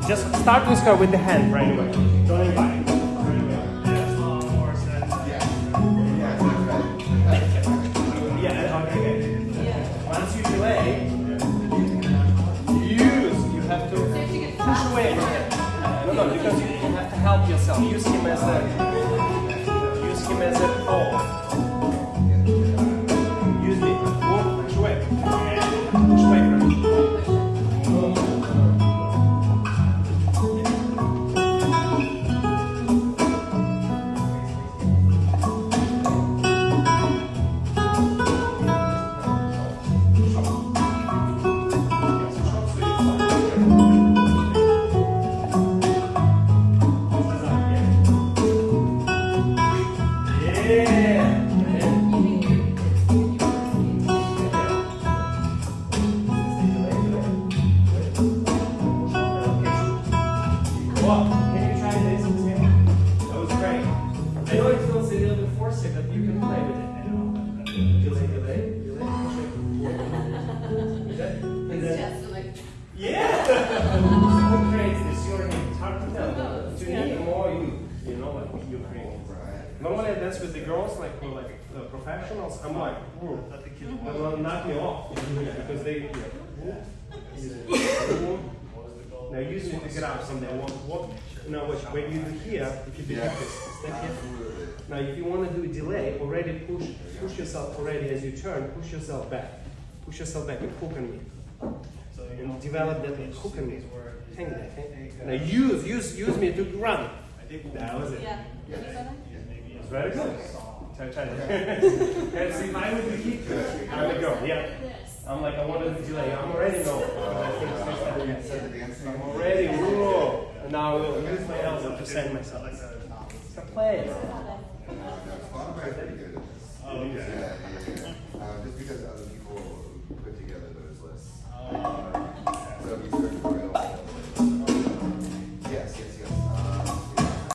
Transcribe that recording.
Just start this guy with the hand right away. Don't invite. Yeah, okay. Once you delay, you have to push away from him. No, because you have to help yourself. Use him as a pole. Use it. Push away. Push away from him. Normally I dance with the girls, like the professionals. I'm like, they will knock me off because they. Now use me to grab something. Now when you do here, if you do like this, step here. Now if you want to do a delay, already push yourself already as you turn. Push yourself back and hook on me. And develop that hook on me. Hang there. Now use me to run. That was it. It's very good. Try. And see, if I would be here, I would go. Yeah. I'm like, I wanted to delay. I'm already know. I'm already. Whoa. And now I will use my elbow to send myself. It's a play. Just because other people put together those lists. So